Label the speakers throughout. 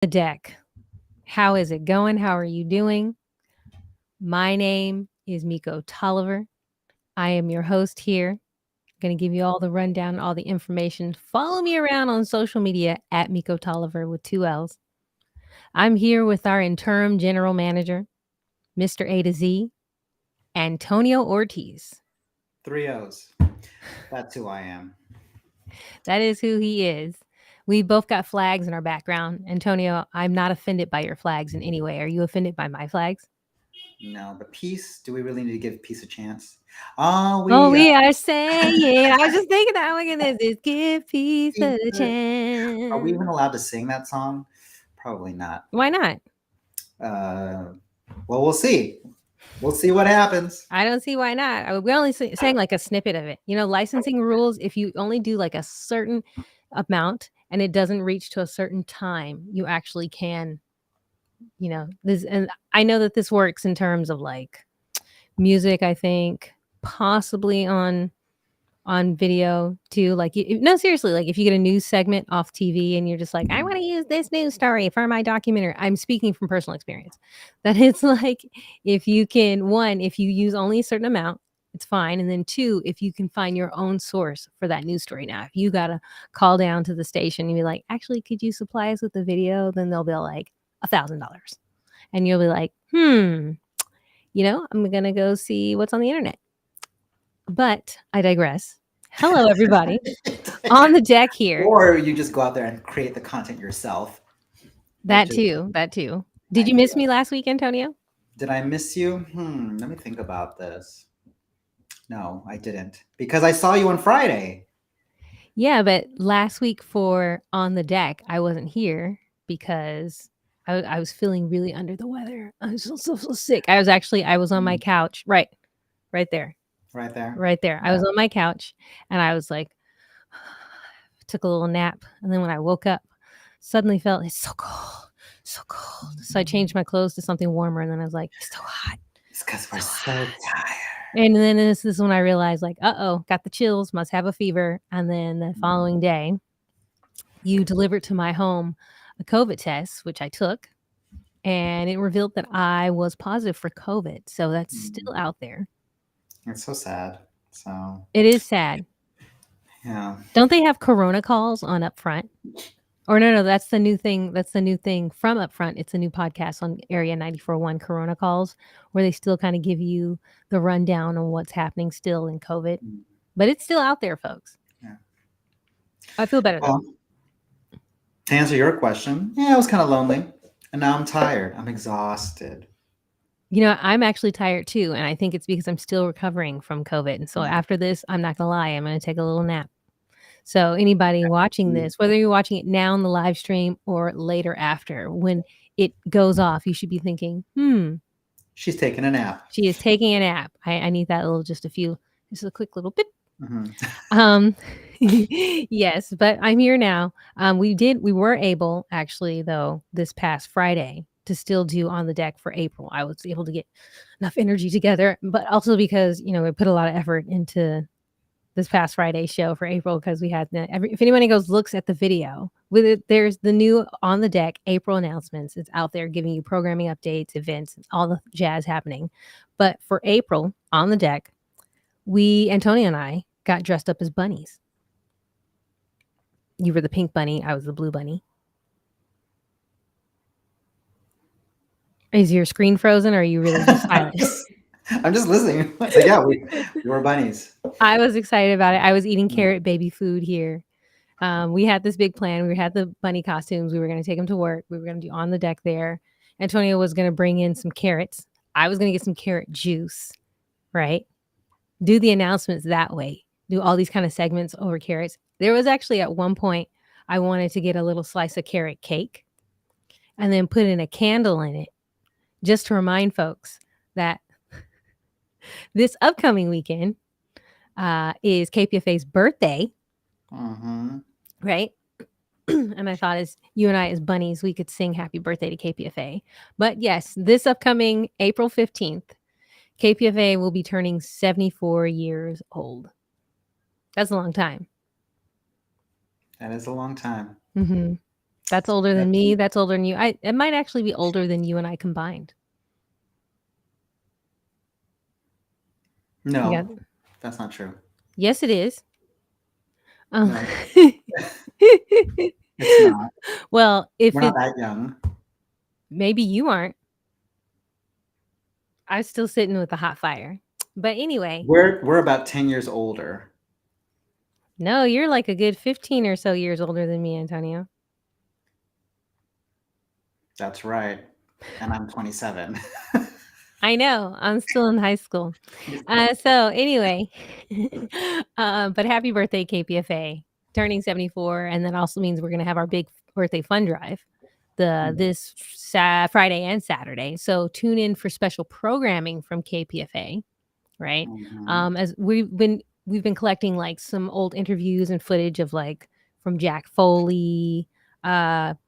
Speaker 1: The deck. How is it going? How are you doing? My name is mikO Tolliver. I am your host here. I'm going to give you all the rundown, all the information. Follow me around on social media at mikO Tolliver with 2 L's. I'm here with our interim general manager, Mr. A to Z, Antonio Ortiz.
Speaker 2: 3 O's. That's who I am.
Speaker 1: That is who he is. We both got flags in our background. Antonio, I'm not offended by your flags in any way. Are you offended by my flags?
Speaker 2: No, but peace. Do we really need to give peace a chance?
Speaker 1: Oh,
Speaker 2: We
Speaker 1: we are saying. I was just thinking that. Look at this. It's give peace
Speaker 2: peace.
Speaker 1: a
Speaker 2: Are we even
Speaker 1: chance.
Speaker 2: allowed to sing that song? Probably not.
Speaker 1: Why not?
Speaker 2: Uh, well, we'll see. We'll see what happens.
Speaker 1: I don't see why not. We only sang like a snippet of it. You know, licensing rules, if you only do like a certain amount and it doesn't reach to a certain time, you actually can, this. And I know that this works in terms of like music, I think, possibly on video too. Like, no, seriously, like if you get a news segment off TV and you're just like, I want to use this news story for my documentary. I'm speaking from personal experience. That it's like if you can, one, if you use only a certain amount, it's fine. And then two, if you can find your own source for that news story. Now, if you got to call down to the station and be like, actually, could you supply us with the video? Then they'll be like $1,000. And you'll be like, I'm going to go see what's on the internet. But I digress. Hello, everybody. On the deck here.
Speaker 2: Or you just go out there and create the content yourself.
Speaker 1: That too. That too. Did you miss me last week, Antonio?
Speaker 2: Did I miss you? Let me think about this. No, I didn't. Because I saw you on Friday.
Speaker 1: Yeah, but last week for On the Deck, I wasn't here because I was feeling really under the weather. I was so sick. I was on my couch. Right there.
Speaker 2: Right there.
Speaker 1: Right there. I was on my couch and I was like, took a little nap. And then when I woke up, suddenly felt it's so cold, so cold. So I changed my clothes to something warmer. And then I was like, it's so hot.
Speaker 2: It's because we're so tired.
Speaker 1: And then this is when I realized, like, got the chills, must have a fever. And then the following day, you delivered to my home a COVID test, which I took, and it revealed that I was positive for COVID. So that's still out there.
Speaker 2: It's so sad. So
Speaker 1: it is sad.
Speaker 2: Yeah.
Speaker 1: Don't they have Corona calls on Upfront? Or no, that's the new thing. That's the new thing from Upfront. It's a new podcast on Area 94.1 Corona calls, where they still kind of give you the rundown on what's happening still in COVID. But it's still out there, folks.
Speaker 2: Yeah.
Speaker 1: I feel better though.
Speaker 2: To answer your question, yeah, I was kind of lonely. And now I'm tired. I'm exhausted.
Speaker 1: You know, I'm actually tired too. And I think it's because I'm still recovering from COVID. And so after this, I'm not going to lie, I'm going to take a little nap. So anybody watching this, whether you're watching it now in the live stream or later after, when it goes off, you should be thinking,
Speaker 2: she's taking a nap.
Speaker 1: She is taking a nap. I need that little, just a quick little bit. Yes, but I'm here now. We were able actually though this past Friday to still do On the Deck for April. I was able to get enough energy together, but also because, we put a lot of effort into this past Friday show for April because we had if anybody looks at the video with it, there's the new On the Deck April announcements. It's out there giving you programming updates, events, all the jazz happening. But for April On the Deck, Antonio and I got dressed up as bunnies. You were the pink bunny. I was the blue bunny. Is your screen frozen or are you really just silent?
Speaker 2: I'm just listening. So yeah, we were bunnies.
Speaker 1: I was excited about it. I was eating carrot baby food here. We had this big plan. We had the bunny costumes. We were going to take them to work. We were going to do On the Deck there. Antonio was going to bring in some carrots. I was going to get some carrot juice, right? Do the announcements that way. Do all these kind of segments over carrots. There was actually at one point, I wanted to get a little slice of carrot cake and then put in a candle in it just to remind folks that this upcoming weekend is KPFA's birthday. Right? And I thought as you and I as bunnies, we could sing happy birthday to KPFA. But yes, this upcoming April 15th, KPFA will be turning 74 years old. That's a long time.
Speaker 2: That is a long time.
Speaker 1: That's older than me. That's older than you. It might actually be older than you and I combined.
Speaker 2: No,
Speaker 1: Yeah.
Speaker 2: that's not true.
Speaker 1: Yes, it is.
Speaker 2: No, it's not.
Speaker 1: Well, if
Speaker 2: We're not that young.
Speaker 1: maybe you aren't. I'm still sitting with the hot fire. But anyway,
Speaker 2: We're about 10 years older.
Speaker 1: no, you're like a good 15 or so years older than me, Antonio.
Speaker 2: That's right. And I'm 27.
Speaker 1: I know. I'm still in high school. So anyway, but happy birthday, KPFA, turning 74, and that also means we're gonna have our big birthday fun drive this Friday and Saturday. So tune in for special programming from KPFA, right?
Speaker 2: Mhm.
Speaker 1: As we've been collecting like some old interviews and footage of like from Jack Foley,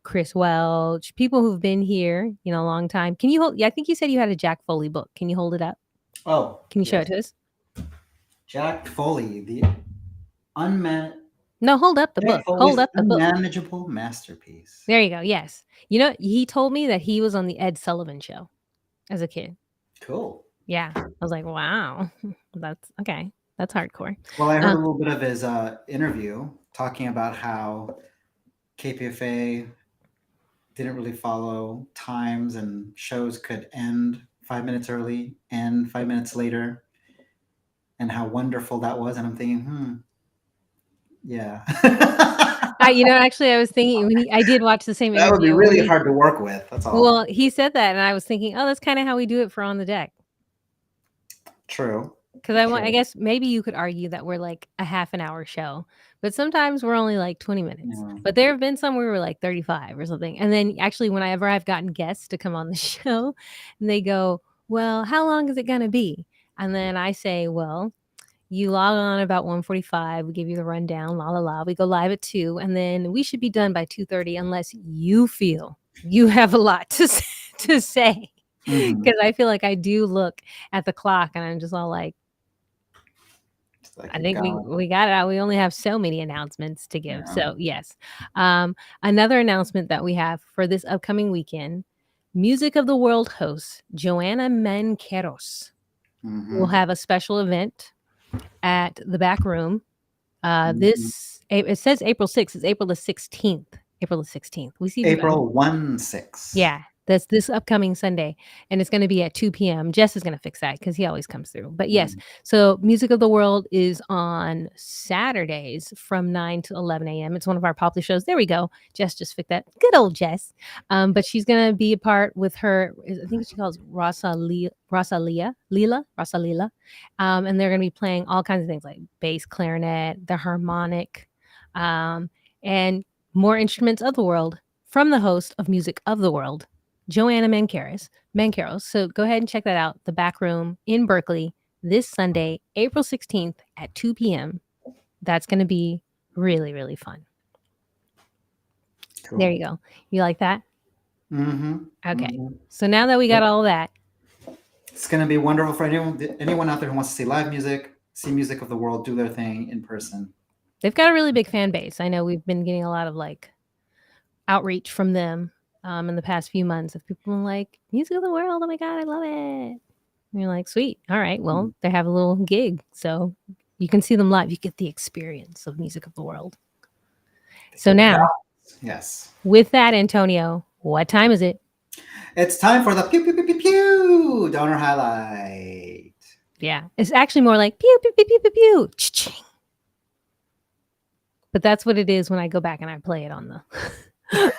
Speaker 1: Chris Welch, people who've been here, a long time. Can you hold? Yeah, I think you said you had a Jack Foley book. Can you hold it up?
Speaker 2: Oh,
Speaker 1: Can you show
Speaker 2: yes.
Speaker 1: it to us?
Speaker 2: Jack Foley, the unman
Speaker 1: No, hold up the
Speaker 2: Jack
Speaker 1: book. Hold
Speaker 2: Foley's
Speaker 1: up the book.
Speaker 2: unmanageable masterpiece.
Speaker 1: There you go. Yes. He told me that he was on the Ed Sullivan show as a kid.
Speaker 2: Cool.
Speaker 1: Yeah. I was like, wow, that's okay. That's hardcore.
Speaker 2: Well, I heard a little bit of his interview talking about how KPFA didn't really follow times and shows could end 5 minutes early, end 5 minutes later, and how wonderful that was. And I'm thinking, yeah.
Speaker 1: Actually, I was thinking I did watch the same
Speaker 2: That would be
Speaker 1: interview.
Speaker 2: really hard to work with. That's all.
Speaker 1: Well, he said that, and I was thinking, oh, that's kind of how we do it for On the Deck.
Speaker 2: True.
Speaker 1: Because I guess maybe you could argue that we're like a half an hour show, but sometimes we're only like 20 minutes.
Speaker 2: Yeah.
Speaker 1: But there have been some where we were like 35 or something. And then actually, whenever I've gotten guests to come on the show, and they go, well, how long is it going to be? And then I say, well, you log on about 1:45. We give you the rundown, la la la. We go live at 2, and then we should be done by 2:30 unless you feel you have a lot to say. Because I feel like I do look at the clock and I'm just all like, I think we got it out. We only have so many announcements to give.
Speaker 2: Yeah.
Speaker 1: So yes. Another announcement that we have for this upcoming weekend, Music of the World host Joanna Manqueros will have a special event at the Backroom. It says April 6th. It's April the 16th. April the 16th. We see
Speaker 2: April 1/6.
Speaker 1: Yeah. That's this upcoming Sunday, and it's going to be at 2 p.m. Jess is going to fix that because he always comes through. But yes, so Music of the World is on Saturdays from 9 to 11 a.m. It's one of our popular shows. There we go. Jess just fixed that. Good old Jess. But she's going to be a part with her, I think she calls Rosalila. And they're going to be playing all kinds of things like bass, clarinet, the harmonic, and more instruments of the world from the host of Music of the World, Joanna Manqueros. So go ahead and check that out. The Backroom in Berkeley this Sunday, April 16th at 2 p.m. That's going to be really, really fun. Cool. There you go. You like that? Okay. So now that we got all that,
Speaker 2: it's going to be wonderful for anyone out there who wants to see live music, see Music of the World do their thing in person.
Speaker 1: They've got a really big fan base. I know we've been getting a lot of like outreach from them in the past few months of people like Music of the World. Oh my God, I love it. And you're like, sweet. All right. Well, they have a little gig. So you can see them live. You get the experience of Music of the World. So now,
Speaker 2: yes.
Speaker 1: With that, Antonio, what time is it?
Speaker 2: It's time for the pew, pew, pew, pew, pew donor highlight.
Speaker 1: Yeah. It's actually more like pew, pew, pew, pew, pew, pew. Cha-ching. But that's what it is when I go back and I play it on the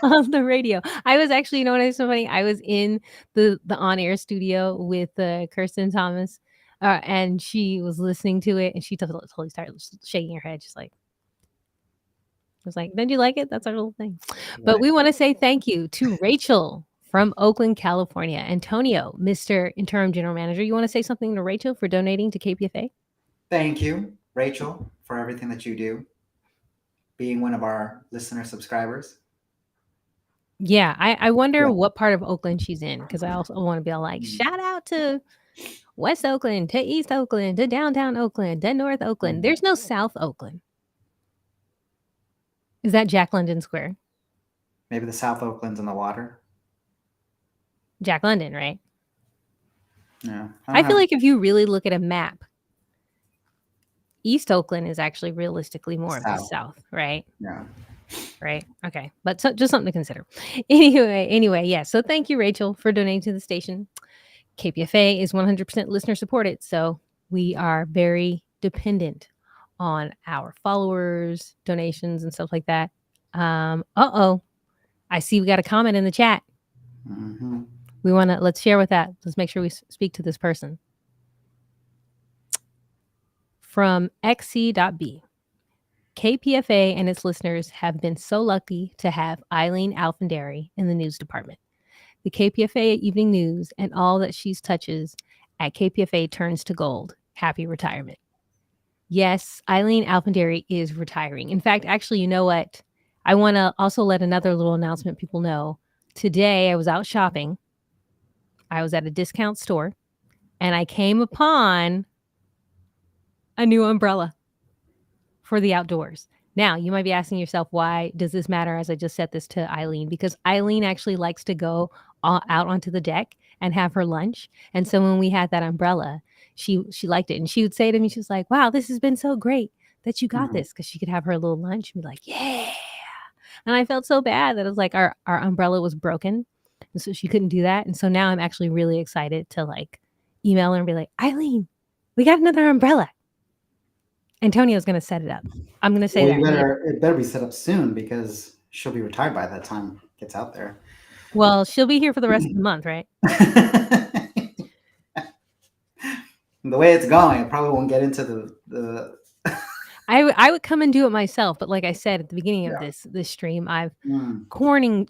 Speaker 1: on the radio. I was actually, what is so funny? I was in the on-air studio with Kirsten Thomas, and she was listening to it, and she totally started shaking her head, just like, I was like, did you like it? That's our little thing. Right. But we want to say thank you to Rachel from Oakland, California. Antonio, Mr. Interim General Manager, you want to say something to Rachel for donating to KPFA?
Speaker 2: Thank you, Rachel, for everything that you do, being one of our listener subscribers.
Speaker 1: Yeah, I wonder what part of Oakland she's in, because I also want to be all like, shout out to West Oakland, to East Oakland, to downtown Oakland, to North Oakland. There's no South Oakland. Is that Jack London Square?
Speaker 2: Maybe the South Oakland's in the water.
Speaker 1: Jack London, right?
Speaker 2: Yeah.
Speaker 1: I feel like if you really look at a map, East Oakland is actually realistically more of the South, right?
Speaker 2: Yeah.
Speaker 1: Right. Okay. But just something to consider. Anyway, yeah. So thank you, Rachel, for donating to the station. KPFA is 100% listener supported. So we are very dependent on our followers, donations, and stuff like that. I see we got a comment in the chat.
Speaker 2: Mm-hmm.
Speaker 1: Let's share with that. Let's make sure we speak to this person. From XC.B. KPFA and its listeners have been so lucky to have Eileen Alfandary in the news department. The KPFA Evening News and all that she touches at KPFA turns to gold. Happy retirement. Yes, Eileen Alfandary is retiring. In fact, actually, you know what? I want to also let another little announcement people know. Today, I was out shopping. I was at a discount store, and I came upon a new umbrella for the outdoors. Now, you might be asking yourself, why does this matter as I just said this to Eileen? Because Eileen actually likes to go out onto the deck and have her lunch. And so when we had that umbrella, she liked it. And she would say to me, she was like, wow, this has been so great that you got this, because she could have her little lunch and be like, yeah. And I felt so bad that it was like our umbrella was broken. And so she couldn't do that. And so now I'm actually really excited to like email her and be like, Eileen, we got another umbrella. Antonio's going to set it up. I'm going to say that.
Speaker 2: It better be set up soon, because she'll be retired by that time it gets out there.
Speaker 1: Well, she'll be here for the rest of the month, right?
Speaker 2: The way it's going, I probably won't get into the
Speaker 1: I would come and do it myself, but like I said at the beginning of this stream, I've quarantining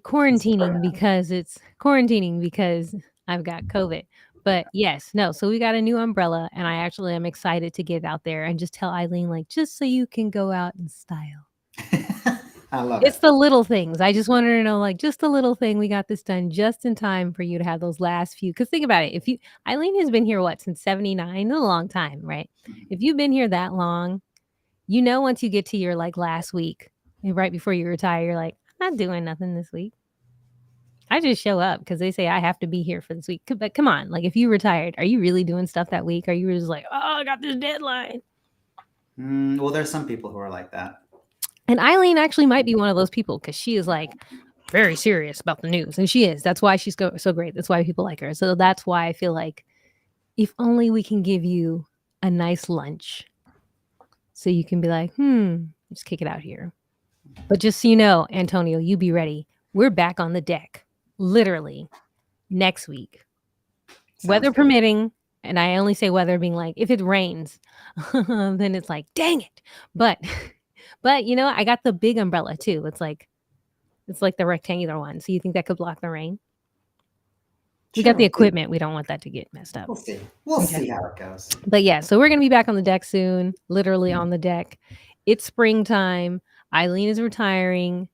Speaker 1: because I've got COVID. But yes, no. So we got a new umbrella, and I actually am excited to get it out there and just tell Eileen, like, just so you can go out in style.
Speaker 2: I love it.
Speaker 1: It's the little things. I just want her to know, like, just the little thing. We got this done just in time for you to have those last few. Because think about it. Eileen has been here, since 79? A long time, right? If you've been here that long, once you get to your like last week, right before you retire, you're like, I'm not doing nothing this week. I just show up because they say I have to be here for this week. But come on, like if you retired, are you really doing stuff that week? Are you just like, oh, I got this deadline?
Speaker 2: Well, there's some people who are like that.
Speaker 1: And Eileen actually might be one of those people, because she is like very serious about the news. And she is. That's why she's so great. That's why people like her. So that's why I feel like if only we can give you a nice lunch so you can be like, just kick it out here. But just so you know, Antonio, you be ready. We're back on the deck, literally, next week. Weather permitting. And I only say weather being like, if it rains, then it's like, dang it. But I got the big umbrella too. It's like the rectangular one. So you think that could block the rain? We got the equipment. We don't want that to get messed up.
Speaker 2: We'll see how it goes.
Speaker 1: But yeah, so we're going to be back on the deck soon, literally on the deck. It's springtime. Eileen is retiring.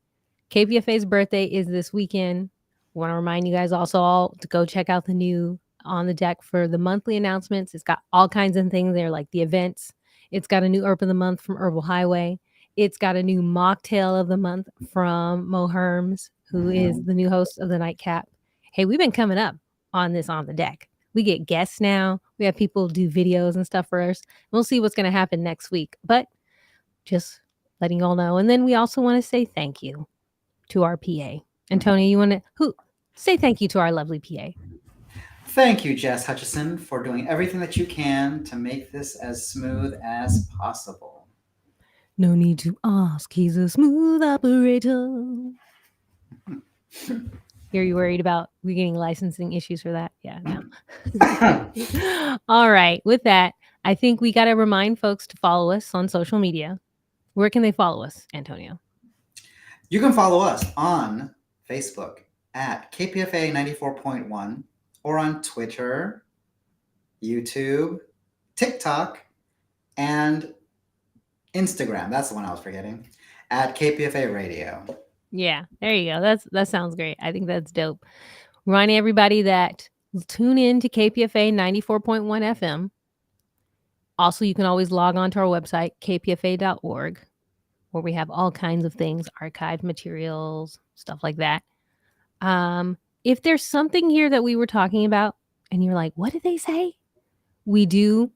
Speaker 1: KPFA's birthday is this weekend. Want to remind you guys also all to go check out the new On the Deck for the monthly announcements. It's got all kinds of things there, like the events. It's got a new Herb of the Month from Herbal Highway. It's got a new mocktail of the month from Mo Herms, who is the new host of the Nightcap. Hey, we've been coming up on this On the Deck. We get guests now. We have people do videos and stuff for us. We'll see what's going to happen next week, but just letting you all know. And then we also want to say thank you to our PA. And Tony, you want to say thank you to our lovely PA.
Speaker 2: Thank you, Jess Hutchison, for doing everything that you can to make this as smooth as possible.
Speaker 1: No need to ask. He's a smooth operator. Are you worried about we getting licensing issues for that? Yeah, no. All right. With that, I think we got to remind folks to follow us on social media. Where can they follow us, Antonio?
Speaker 2: You can follow us on Facebook at KPFA 94.1, or on Twitter, YouTube, TikTok, and Instagram. That's the one I was forgetting. At KPFA Radio.
Speaker 1: Yeah, there you go. That sounds great. I think that's dope. Reminding everybody that tune in to KPFA 94.1 FM. Also, you can always log on to our website, kpfa.org. where we have all kinds of things, archived materials, stuff like that. If there's something here that we were talking about and you're like, what did they say? We do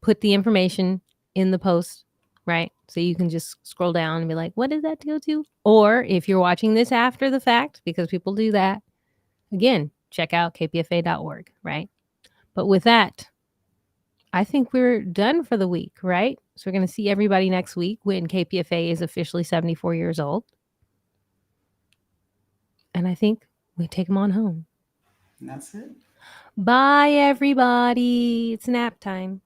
Speaker 1: put the information in the post, right? So you can just scroll down and be like, what did that go to? Or if you're watching this after the fact, because people do that, again, check out kpfa.org, right? But with that, I think we're done for the week, right? So we're going to see everybody next week when KPFA is officially 74 years old. And I think we take them on home.
Speaker 2: And that's it.
Speaker 1: Bye, everybody. It's nap time.